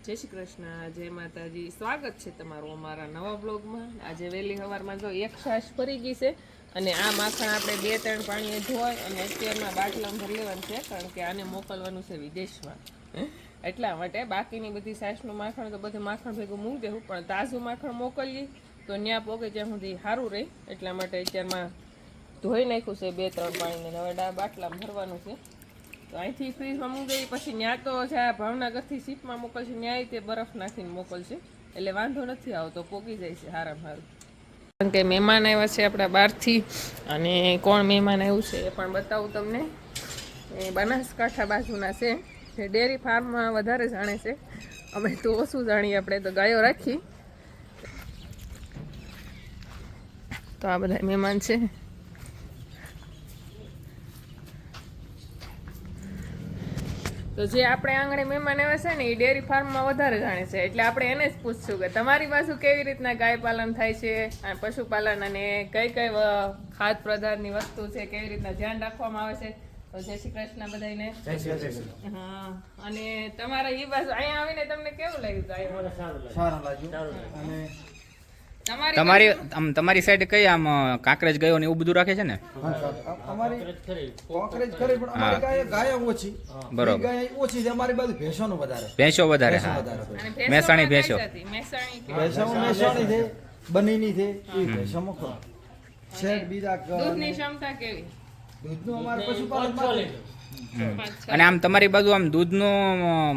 જય શ્રી કૃષ્ણ, જય માતાજી. સ્વાગત છે તમારું અમારા નવા બ્લોગમાં. આજે વહેલી સવારમાં જો એક છાશ ભરી ગઈ છે અને આ માખણ આપણે 2-3 પાણીએ ધોઈ અને અત્યારના બાટલામાં ભરી લેવાનું છે, કારણ કે આને મોકલવાનું છે વિદેશમાં. એટલા માટે બાકીની બધી છાશનું માખણ તો બધું માખણ ભેગું મૂકી દેવું, પણ તાજું માખણ મોકલીએ તો ત્યાં પોગે ત્યાં સુધી સારું રહે. એટલા માટે અત્યારમાં ધોઈ નાખ્યું છે 2-3 પાણીને. હવે બાટલામાં ભરવાનું છે. તો અહીંથી ફ્રીજમાં મૂકી પછી ત્યાં તો જ્યાં ભાવનગરથી સીપમાં મોકલશે ત્યાં તે બરફ નાખીને મોકલશે, એટલે વાંધો નથી આવતો, પોગી જાય છે સારામાં સારું. કારણ કે મહેમાન આવ્યા છે આપણા બહારથી, અને કોણ મહેમાન આવ્યું છે એ પણ બતાવું તમને. એ બનાસકાંઠા બાજુના છે, જે ડેરી ફાર્મમાં વધારે જાણે છે, અમે તો ઓછું જાણીએ. આપણે તો ગાયો રાખી. તો આ બધા મહેમાન છે. તો જે આપણે આંગણે મહેમાન આવ્યા છે ને એ ડેરી ફાર્મમાં વધારે જાણે છે, એટલે આપણે એને જ પૂછશું કે તમારી બાજુ કેવી રીતના ગાય પાલન થાય છે, અને પશુપાલન, અને કઈ કઈ ખાદ્ય પદાર્થની વસ્તુ છે, કેવી રીતના ધ્યાન રાખવામાં આવે છે. તો જય શ્રી કૃષ્ણ બધાને. હા, અને તમારા એ બાજુ અહીંયા આવીને તમને કેવું લાગ્યું ગાય? સારું લાગ્યું. અને તમારી સાઈડ કઈ આમ કાંકરેજ ગયો ને એવું બધું રાખે છે ને? અમારી કોકરેજ ખરી, પણ અમારી ગાય ઓછી. બરોબર, ગાય ઓછી છે. અમારી બાજુ ભેંસોનું વધારે. ભેંસો વધારે. હા, મહેસાણી ભેંસો. મહેસાણી છે, બનીની છે, એ ભેંસો મુકો. શેડ બીજા દૂધની ક્ષમતા કેવી? દૂધનું અમારે પશુપાલન. અને આમ તમારી બાજુ આમ દૂધનું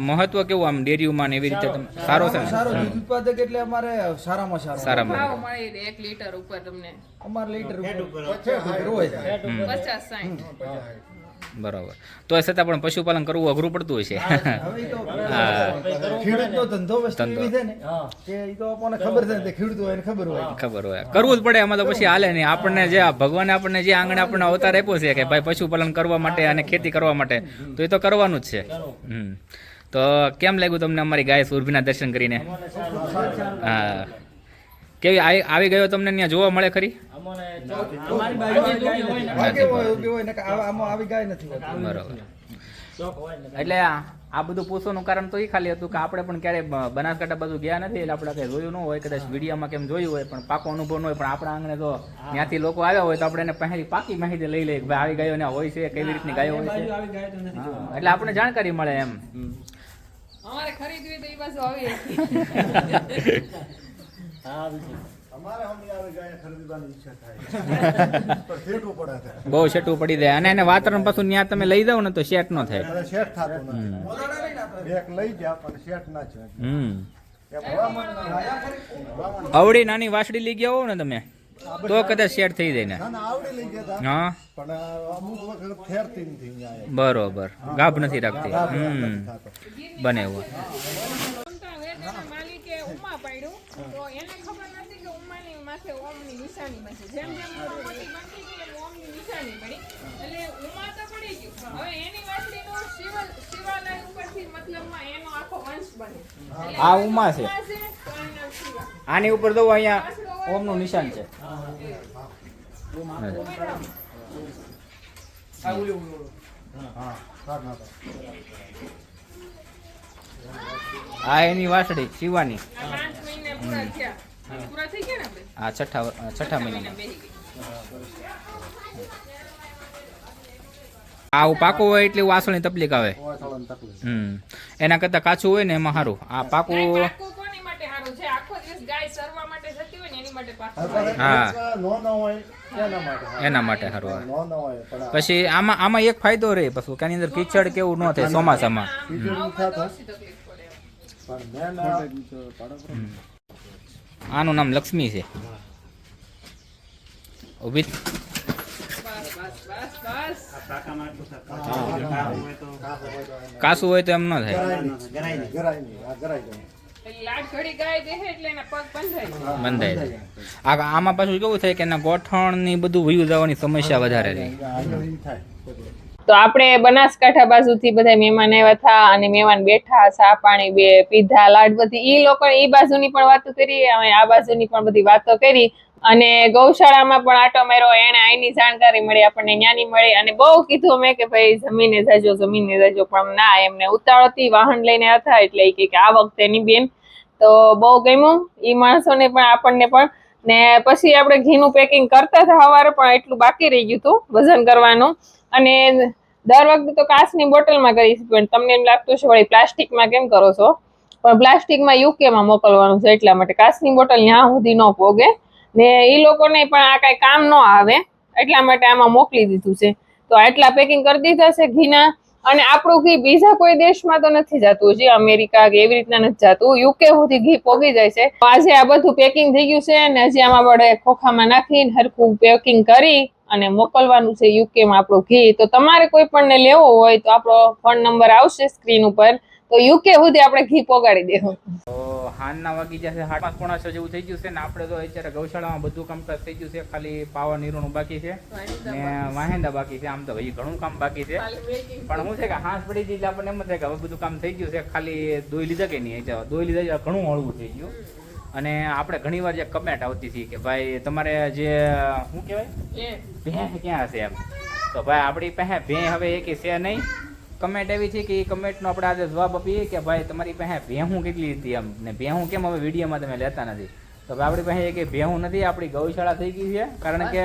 મહત્વ કેવું, આમ ડેરીઓમાં ને એવી રીતે સારો છે? સારો દૂધ ઉત્પાદક એટલે અમારે સારામાં સારામાં ભાવ મળી રહે 1 લીટર ઉપર તમને? અમારે લીટર ઉપર હોય 50-60. બરોબર. તો છતાં પણ પશુપાલન કરવું અઘરું પડતું હોય છે. હવે તો ખેડૂતનો ધંધો વસ્તુ એવી છે ને કે ઈ તો આપણને ખબર છે ને, ખેડૂત હોય એને ખબર હોય. ખબર હોય, કરવું જ પડે. એમાં તો પછી હાલે નહીં. આપણને જે ભગવાને આપણને જે આંગણે આપણને અવતાર આપ્યો છે કે ભાઈ પશુપાલન કરવા માટે અને ખેતી કરવા માટે, તો એ તો કરવાનું જ છે. તો કેમ લાગ્યું તમને અમારી ગાય સુરભીના દર્શન કરીને? હા, કેવી આવી ગયો તમને ત્યાં જોવા મળે ખરી? બરોબર. એટલે આ બધું પૂછવાનું કારણ તો એ ખાલી હતું કે આપણે પણ ક્યારેય બનાસકાંઠા બાજુ ગયા નથી, એટલે આપણે કઈ જોયું ન હોય, કદાચ વિડીયોમાં કેમ જોયું હોય, પણ પાકો અનુભવ ન હોય. પણ આપણા આંગણે તો ત્યાંથી લોકો આવ્યા હોય તો આપણે એને પહેલી પાકી માહિતી લઈ લઈએ કે ભાઈ આવી ગાયો હોય છે, કેવી રીતની ગાયો હોય છે. એટલે આપણને જાણકારી મળે એમ. અમારે ખરીદવી તો એ બાજુ આવી બહુ સેટું પડી જાય, અને એને વાતાવરણ પાછું ત્યાં તમે લઈ જાવ ને તો સેટ ન થાય. અવળી નાની વાસડી લઈ ગયા હો ને તમે તો કદાચ સેટ થઈ જાય ને. હા, બરોબર. ગાભ નથી રાખતી. બને એવું. માલિકે ઉમા પાડ્યું તો એને ખબર નથી કે ઉમાની માથે ઓમની નિશાની બની. જેમ જેમ મોટી બનતી ગઈ એમ ઓમની નિશાની બની, એટલે ઉમા તો પડી ગયું. હવે એની વાતડીનો શિવાલય ઉપરથી મતલબમાં એનો આખો વંશ બને. આ ઉમા છે, આની ઉપર તો અહીંયા ઓમનું નિશાન છે. આ એની વાસળી શિવાની. 5 મહિને પૂરા થયા. પૂરા થઈ ગયા ને આપણે? આ છઠ્ઠા મહિનામાં. આવું પાકું હોય એટલે વાસળની તકલીફ આવે. એના કરતા કાચું હોય ને એમાં સારું. આ પાકું કોની માટે સારું છે? આખો દિવસ ગાય ચરવા માટે જતી હોય ને એની માટે પાકું. હા, એના માટે સારું. પછી આમાં એક ફાયદો રહે પછી કે આની અંદર કીચડ કેવું ન થાય ચોમાસામાં. આનું નામ લક્ષ્મી છે. ઉભી કાસું હોય તો એમ ન થાય. બંધાઈ જાય. આમાં પાછું કેવું થાય કે એના ગોઠણ ની બધું વયું જવાની સમસ્યા વધારે રહે. તો આપણે બનાસકાંઠા બાજુથી બધા મહેમાન આવ્યા હતા, અને મહેમાન બેઠા, ચા પાણી પીધા, લાડ બધી ઈ લોકો ઈ બાજુની પણ વાતો કરી, અને આ બાજુની પણ બધી વાતો કરી. અને ગૌશાળામાં પણ આટો માર્યો, એને આની જાણકારી મળી આપણને, ન્યાની મળી. અને બહુ કીધું મેં કે ભાઈ જમીને જાજો, પણ ના, એમને ઉતાવળ હતી, વાહન લઈને હતા એટલે એ કે આ વખતે ની બેન. તો બહુ ગમ્યું ઈ માણસોને પણ આપણને પણ. ને પછી આપણે ઘીનું પેકિંગ કરતા હતા સવારે, પણ એટલું બાકી રહી ગયું હતું વજન કરવાનું. અને દર વખતે તો કાચની બોટલમાં કરીશ, પણ તમને એમ લાગતું છે વળી પ્લાસ્ટિકમાં કેમ કરો છો, પણ પ્લાસ્ટિકમાં યુકેમાં મોકલવાનું છે એટલા માટે કાચની બોટલ ત્યાં સુધી ન પોગે ને ઈ લોકોને પણ આ કઈ કામ ન આવે એટલા માટે આમાં મોકલી દીધું છે. તો આટલા પેકિંગ કરી દીધા છે ઘીના. અને આપણું ઘી બીજા કોઈ દેશમાં તો નથી જતું, હજી અમેરિકા કે એવી રીતના નથી જતું, યુકે સુધી ઘી પોગી જાય છે. આજે આ બધું પેકિંગ થઈ ગયું છે ને હજી આમાં વડે ખોખામાં નાખીને હરખું પેકિંગ કરી અને મોકલવાનું છે યુકેમાં આપણું ઘી. તો તમારે કોઈ પણ ને લેવો હોય તો આપણો ફોન નંબર આવશે સ્ક્રીન ઉપર, તો યુકે સુધી આપણે ઘી પોગાડી દેવું. તો હાનના વાગી જશે 5:30 જેવું થઈ ગયું છે ને આપણે તો અત્યારે ગૌશાળામાં બધું કામકાજ થઈ ગયું છે, ખાલી પાવા નીરવાનું બાકી છે ને વાહેંદા બાકી છે. આમ તો ભાઈ ઘણું કામ બાકી છે, પણ શું છે કે હાંસ પડી ગઈ એટલે આપણને એમ થાય કે હવે બધું કામ થઈ ગયું છે, ખાલી દોઈ લીધા કે નહીં, દોઈ લીધા ઘણું હળવું થઈ ગયું. અને આપણે ઘણી વાર જે કમેન્ટ આવતી હતી કે ભાઈ તમારે જે શું કહેવાય ભેં ક્યાં હશે એમ, તો ભાઈ આપણી પાસે ભેં હવે એક છે નહીં. કમેન્ટ એવી છે કે એ કમેન્ટનો આપણે આજે જવાબ આપીએ કે ભાઈ તમારી પાસે ભેહું કેટલી હતી એમ, ને ભેહું કેમ હવે વિડીયોમાં તમે લેતા નથી. તો આપણી પાસે એક ભેહું નથી, આપણી ગૌશાળા થઈ ગઈ છે. કારણ કે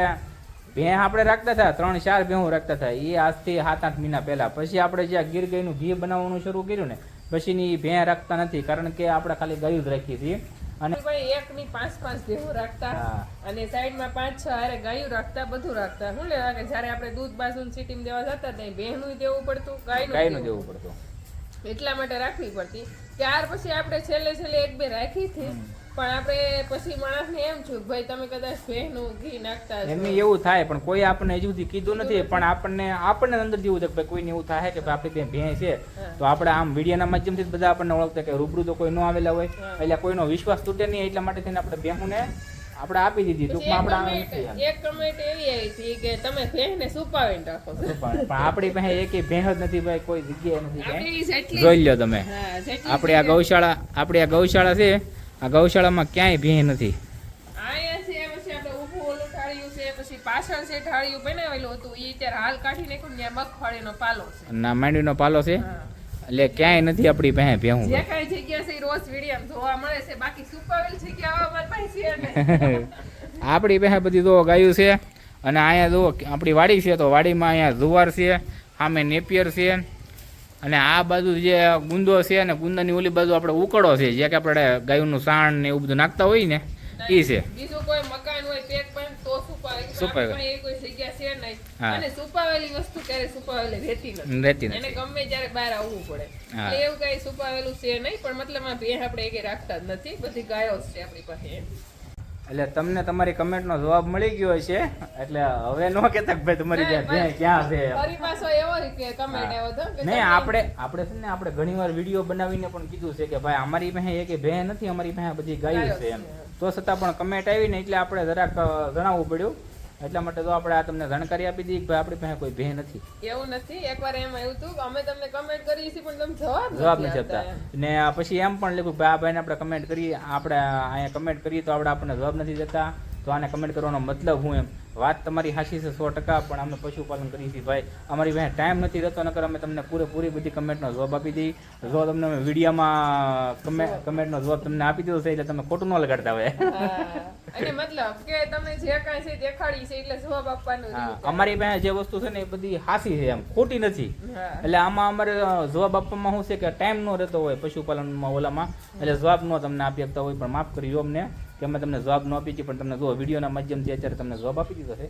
ભેં આપણે રાખતા હતા 3-4 ભેહું રાખતા હતા, એ આજથી 7-8 મહિના પહેલાં. પછી આપણે જે ગીર ગાયનું ઘી બનાવવાનું શરૂ કર્યું ને પછીની ભેં રાખતા નથી, કારણ કે આપણે ખાલી ગાયું જ રાખી હતી. અને ભાઈ એકની 5-5 ભેહું રાખતા અને સાઈડમાં 5-6 હારે ગાયું રાખતા, બધું રાખતા. શું લેવા કે જ્યારે આપણે દૂધ બાજુની સિટીમાં દેવા જતા ત્યાં ભેહનું દેવું પડતું, ગાયનું દેવું પડતું, એટલા માટે રાખવી પડતી. ત્યાર પછી આપણે છેલ્લે 1-2 રાખી હતી, પણ આપણે પછી માણસને એમ છું ભાઈ તમે કદાચ ભેહનું ઘી નાખતા એમની એવું થાય, પણ કોઈ આપણને હજુ સુધી કીધું નથી. પણ આપણને અંદર જેવું થાય કે કોઈને એવું થાય કે આપણે ત્યાં ભેં છે, તો આપણે આમ વિડીયોના માધ્યમથી બધા આપણને ઓળખતા કે રૂબરૂ તો કોઈ ન આવેલા હોય એટલે કોઈનો વિશ્વાસ તૂટે નહીં, એટલા માટે થઈને આપણે ભેહુંને આપણે આપી દીધી. ટૂંકમાં આપણે એક કમેન્ટ એવી આવી હતી કે તમે ભેંને સુપાવીને રાખો છો, પણ આપણી પાસે એકેય ભેં જ નથી ભાઈ, કોઈ જગ્યાએ નથી. જોઈ લો તમે, આપણી આ ગૌશાળા છે, આ ગૌશાળામાં ક્યાંય ભેં નથી. આયા છે પછી આપણે ઊભું ઓલું ઢાળ્યું છે, પછી પાછળ છે ઢાળ્યું બનાવેલું હતું, ઈ અત્યારે હાલ કાઢી નાખ્યું. ત્યાં મગફળીનો પાલો છે ના માંડવીનો પાલો છે, એટલે ક્યાંય નથી આપણી પાસે ભેહું. જે કાંઈ જગ્યા છે રોજ વિડીયો જોવા મળે છે, બાકી સુપાવેલ જગ્યા અમારી પાસે છે ને. આપણી પાસે બધી જો ગાયું છે. અને અહીંયા જો આપણી વાડી છે, તો વાડીમાં અહીંયા જુવાર છે, સામે નેપિયર છે, અને આ બાજુ જે ગુંદો છે ને ગુંદાની ઓલી બાજુ આપણે ઉકળો છે, જે કે આપણે ગાયનું સાણ ને એવું બધું નાખતા હોય ને એ છે. બીજું કોઈ મકાન હોય પેક પણ તો સુપાવેલ, એ કોઈ જગ્યા છે નહીં. અને સુપાવેલી વસ્તુ ક્યારે સુપાવેલી રહેતી નથી, એને ગમે ત્યારે બહાર આવવું પડે. એટલે એવું કઈ સુપાવેલું છે નહીં, પણ મતલબ ભેં આપણે એક રાખતા જ નથી, બધી ગાયો છે આપણી પાસે. એટલે તમને તમારી કમેન્ટનો જવાબ મળી ગયો છે, એટલે હવે ન કહેતા કે ભાઈ તમારી ભેં ક્યાં છે. ફરી પાછો એવો કે કમેન્ટ આવ્યો હતો કે નહીં, આપણે છે ને આપણે ઘણીવાર વિડીયો બનાવીને પણ કીધું છે કે ભાઈ અમારી પાસે એક ભેં નથી, અમારી પાસે બધી ગાયો છે એમ. તો છતાં પણ કમેન્ટ આવી ને એટલે આપણે જરાક જણાવવું પડ્યું. એટલા માટે તો આપણે આ તમને જાણકારી આપી દીધી કે ભાઈ આપણી પાસે કોઈ ભેં નથી. એવું નથી, એકવાર એમ આવ્યું હતું કે અમે તમને કમેન્ટ કરી છે પણ તમે જવાબ નથી આપતા. ને પછી એમ પણ લખ્યું ભાઈ આ ભાઈને આપણે કમેન્ટ કરીએ, આપણે અહીંયા કમેન્ટ કરીએ તો આપણને જવાબ નથી દેતા, તો આને કમેન્ટ કરવાનો મતલબ હું એમ. વાત તમારી સાચી છે 100%, પણ અમે પશુપાલન કરીએ છીએ ભાઈ, અમારી પાસે ટાઈમ નથી રહેતો, નકર અમે તમને પૂરેપૂરી બધી કમેન્ટનો જવાબ આપી દઈએ. જો તમને અમે વિડીયોમાં કમેન્ટનો જવાબ તમને આપી દીધો છે એટલે તમે ખોટું ન લગાડતા હોય. અને મતલબ કે તમે જે કાંઈ છે દેખાડી છે એટલે જવાબ આપવાનો. અમારી પાસે જે વસ્તુ છે ને એ બધી સાચી છે એમ, ખોટી નથી. એટલે આમાં અમારે જવાબ આપવામાં શું છે કે ટાઈમ ન રહેતો હોય પશુપાલનમાં ઓલામાં, એટલે જવાબ ન તમને આપી શકતા હોય. પણ માફ કરજો અમને કે અમે તમને જવાબ ન આપી છીએ, પણ તમને જો વિડીયોના માધ્યમથી અત્યારે તમને જવાબ આપી દીધો છે.